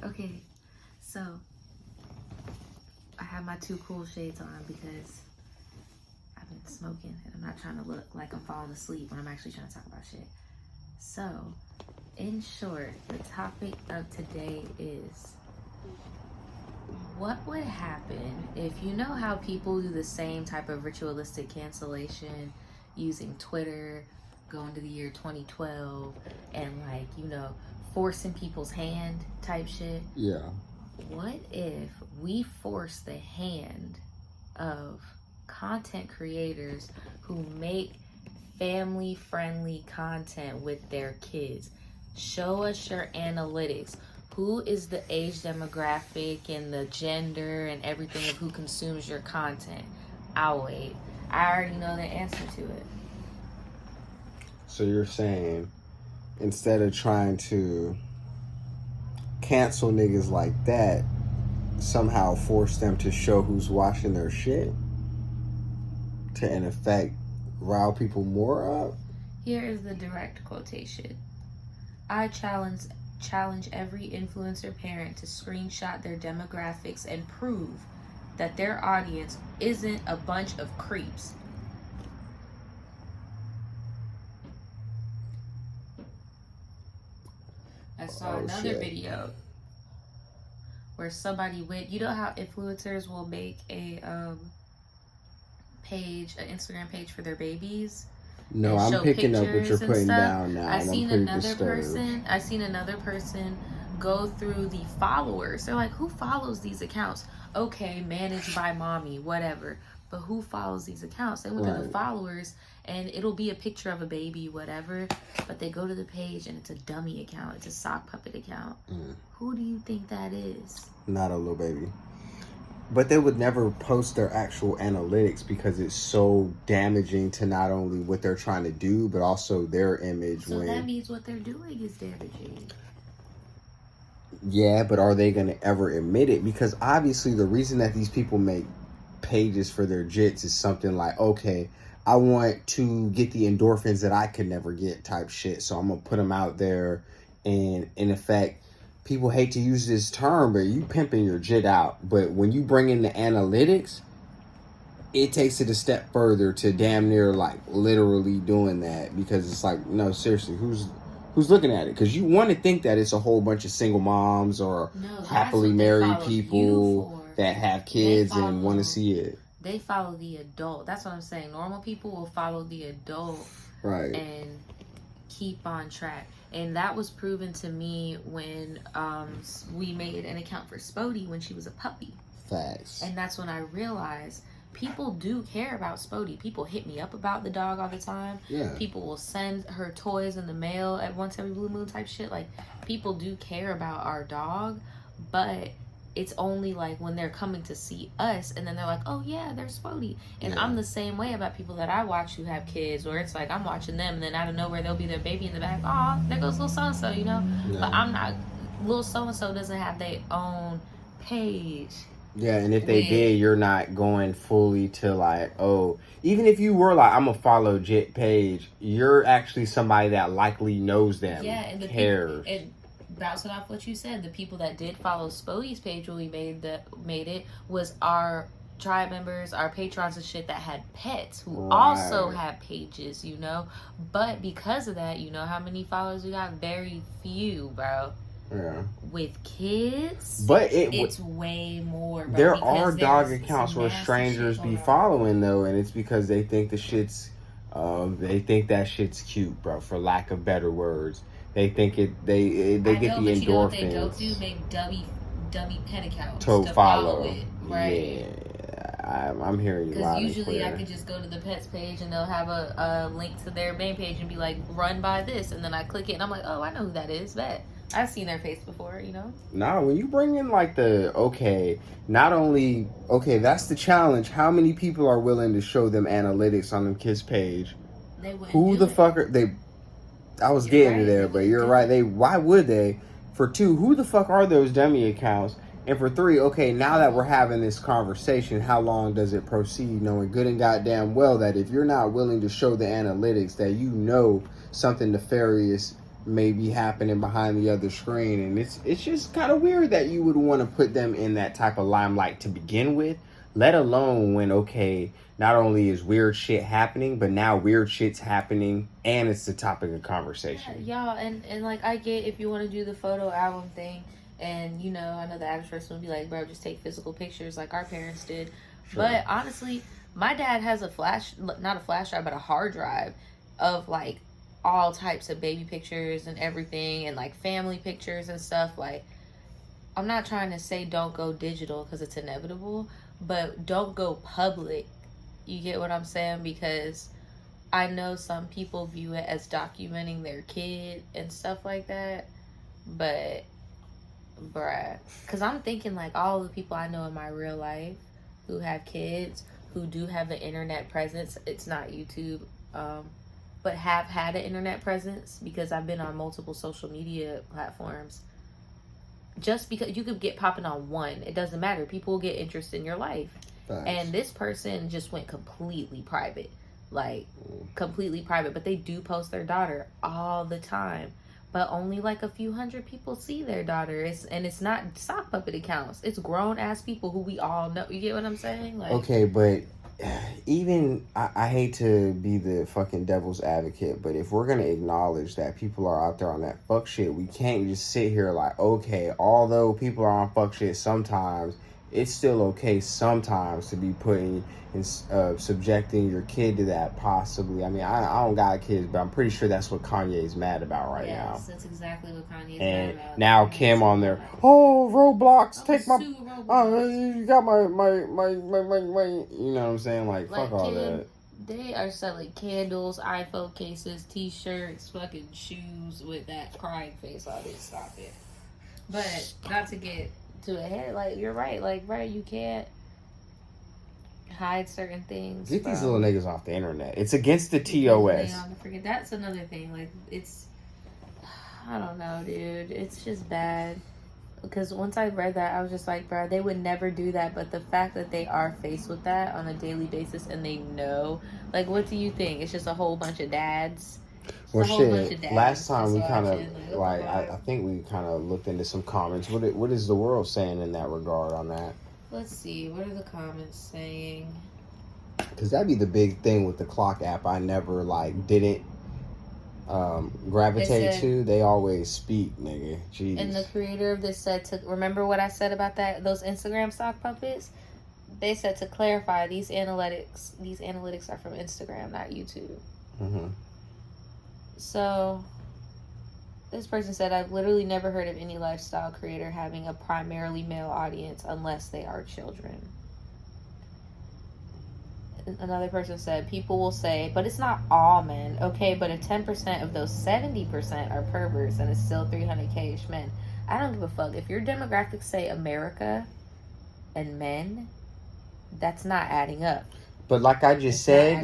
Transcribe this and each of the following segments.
Okay, so I have my two cool shades on because I've been smoking and I'm not trying to look like I'm falling asleep when I'm actually trying to talk about shit. So, in short, the topic of today is what would happen if you know how people do the same type of ritualistic cancellation using Twitter, going to the year 2012, and forcing people's hand type shit? Yeah. What if we force the hand of content creators who make family friendly content with their kids? Show us your analytics. Who is the age demographic and the gender and everything of who consumes your content? I'll wait. I already know the answer to it. So you're saying instead of trying to cancel niggas like that, somehow force them to show who's watching their shit to, in effect, rile people more up? Here is the direct quotation. I challenge every influencer parent to screenshot their demographics and prove that their audience isn't a bunch of creeps. I saw another video where somebody went, you know how influencers will make a page, an Instagram page for their babies? No, I'm picking up what you're putting down now. I seen another person go through the followers. They're like, who follows these accounts? Okay, managed by mommy, whatever. But who follows these accounts? They went to the followers, and it'll be a picture of a baby, whatever. But they go to the page, and it's a dummy account. It's a sock puppet account. Who do you think that is? Not a little baby. But they would never post their actual analytics because it's so damaging to not only what they're trying to do, but also their image. So that means what they're doing is damaging. Yeah, but are they going to ever admit it? Because obviously the reason that these people make pages for their jits is something like, okay, I want to get the endorphins that I could never get type shit. So I'm going to put them out there. And in effect, people hate to use this term, but you pimping your jit out. But when you bring in the analytics, it takes it a step further to damn near like literally doing that, because it's like, no, seriously, who's looking at it? Because you want to think that it's a whole bunch of single moms or happily married people that have kids and want to see it. They follow the adult. That's what I'm saying. Normal people will follow the adult, right, and keep on track. And that was proven to me when we made an account for Spodie when she was a puppy. Facts. And that's when I realized people do care about Spodie. People hit me up about the dog all the time. Yeah. People will send her toys in the mail at once every blue moon type shit. Like, people do care about our dog, but it's only like when they're coming to see us and then they're like, oh yeah, there's Spodie. And I'm the same way about people that I watch who have kids, where it's like I'm watching them and then out of nowhere there'll be their baby in the back. Oh, there goes little so-and-so, you know? Yeah. But I'm not, little so-and-so doesn't have their own page. Yeah, and if they did, you're not going fully to like, oh, even if you were like, I'm going to follow Jit page, you're actually somebody that likely knows them. Yeah, and the cares. And bouncing off what you said, the people that did follow Spodie's page when we made it was our tribe members, our patrons and shit that had pets who also had pages, you know? But because of that, you know how many followers we got? Very few, bro. Yeah. With kids, but it's way more. Bro, there are dog accounts where strangers be following though, and it's because they think that shit's cute, bro. For lack of better words, they think it. They get the endorphins. You know what they don't do? Make dummy pet accounts to follow it, right? Yeah, I'm hearing you. Because usually I can just go to the pets page and they'll have a link to their main page and be like, run by this, and then I click it and I'm like, oh, I know who that is. That I've seen their face before, you know? Nah, when you bring in like that's the challenge. How many people are willing to show them analytics on them kids page? Who the fuck are they? I was getting to there, but you're right. Why would they? For two, who the fuck are those dummy accounts? And for three, okay, now that we're having this conversation, how long does it proceed? Knowing good and goddamn well that if you're not willing to show the analytics, that you know something nefarious may be happening behind the other screen, and it's just kind of weird that you would want to put them in that type of limelight to begin with, let alone when, okay, not only is weird shit happening, but now weird shit's happening and it's the topic of conversation. Yeah, and like, I get if you want to do the photo album thing, and you know, I know the average person would be like, bro, just take physical pictures like our parents did. Sure. But honestly, my dad has not a flash drive, but a hard drive of like all types of baby pictures and everything, and like family pictures and stuff. Like, I'm not trying to say don't go digital because it's inevitable, but don't go public. You get what I'm saying? Because I know some people view it as documenting their kid and stuff like that, but bruh, because I'm thinking like all the people I know in my real life who have kids who do have an internet presence. It's not YouTube, but have had an internet presence, because I've been on multiple social media platforms. Just because you could get popping on one, it doesn't matter. People will get interest in your life. Thanks. And this person just went completely private. Like, completely private. But they do post their daughter all the time. But only like a few hundred people see their daughter. It's not sock puppet accounts. It's grown ass people who we all know. You get what I'm saying? Like, okay, but even I hate to be the fucking devil's advocate, but if we're gonna acknowledge that people are out there on that fuck shit, we can't just sit here like, okay, although people are on fuck shit sometimes, it's still okay sometimes to be putting and subjecting your kid to that, possibly. I mean, I don't got kids, but I'm pretty sure that's what Kanye's mad about right now. Yes, that's exactly what Kanye's And mad about. now Kim on there, oh, Roblox, take my, Roblox. you got my, you know what I'm saying? Like fuck all Kim, that. They are selling candles, iPhone cases, t-shirts, fucking shoes with that crying face on it. Stop it. But not to get to a head, like, you're right. Like, right, you can't hide certain things. Get these little niggas off the internet. It's against the TOS. Forget that's another thing. Like, it's, I don't know, dude. It's just bad. Because once I read that, I was just like, bro, they would never do that. But the fact that they are faced with that on a daily basis and they know, like, what do you think? It's just a whole bunch of dads. Well, shit. Last time we kind of like, I think we kind of looked into some comments. What is the world saying in that regard on that? Let's see. What are the comments saying? Because that'd be the big thing with the clock app. I never didn't gravitate to. They always speak, nigga. Jeez. And the creator of this said remember what I said about those Instagram sock puppets? They said to clarify, these analytics are from Instagram, not YouTube. Mm-hmm. So this person said, I've literally never heard of any lifestyle creator having a primarily male audience unless they are children. Another person said, people will say, but it's not all men. Okay, but if 10% of those 70% are perverts and it's still 300K-ish men. I don't give a fuck. If your demographics say America and men, that's not adding up. But like I just said,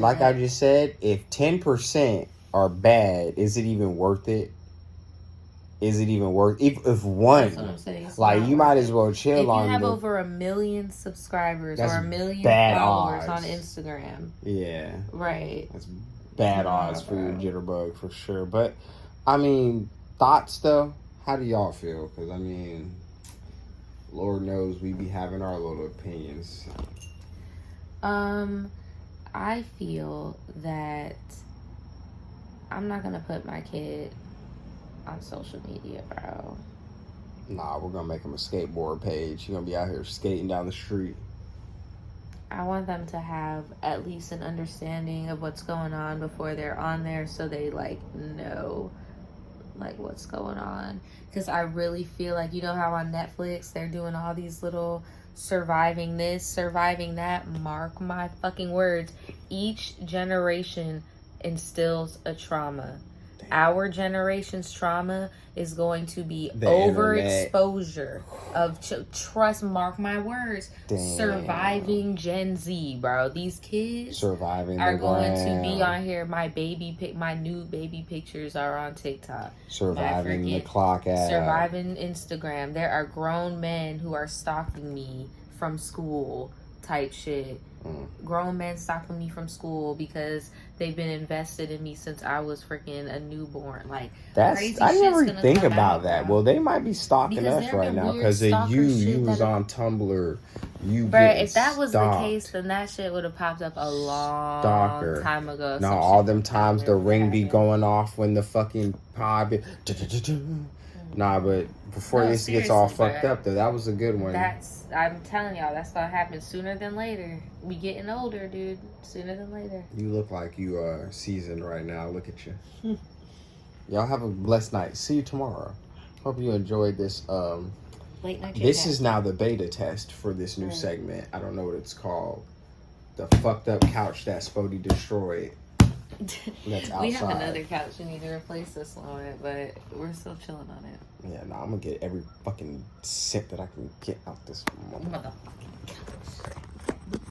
if 10% are bad, is it even worth it? Is it even worth if one? That's what I'm saying. Like, you might as well chill on. If you have over 1 million subscribers or 1 million followers on Instagram, yeah, right, that's bad odds for your jitterbug for sure. But I mean, thoughts though. How do y'all feel? Because I mean, Lord knows we be having our little opinions. I feel that I'm not gonna put my kid on social media, bro. Nah, we're gonna make him a skateboard page. You're gonna be out here skating down the street. I want them to have at least an understanding of what's going on before they're on there, so they know what's going on. Because I really feel like, you know how on Netflix they're doing all these little surviving this, surviving that. Mark my fucking words. Each generation instills a trauma. Our generation's trauma is going to be overexposure of trust. Mark my words. Damn. Surviving Gen Z, bro. These kids are going to be on here. My new baby pictures are on TikTok. Surviving the clock app. Surviving Instagram. There are grown men who are stalking me from school type shit. Mm. Grown men stopping me from school because they've been invested in me since I was freaking a newborn. Like, crazy I shit's never gonna think come about out, that. bro. Well, they might be stalking Because us there right been now weird because of stalker you. shit You was that- on Tumblr. You Bruh, get if that was the stalked. case, then that shit would have popped up a long Stalker. time ago. Now Some all shit them like that times the literally ring be happened. going off when the fucking pod be. Nah, but before No, this gets all seriously, fucked bruh. up, though, that was a good one. I'm telling y'all, that's gonna happen sooner than later. We getting older, dude. Sooner than later. You look like you are seasoned right now. Look at you. Y'all have a blessed night. See you tomorrow. Hope you enjoyed this. Late night. This is now the beta test for this new segment. I don't know what it's called. The fucked up couch that Spody destroyed. That's outside. We have another couch we need to replace this one with, but we're still chilling on it. Yeah, no, I'm gonna get every fucking cent that I can get out this motherfucking Motherfucking couch.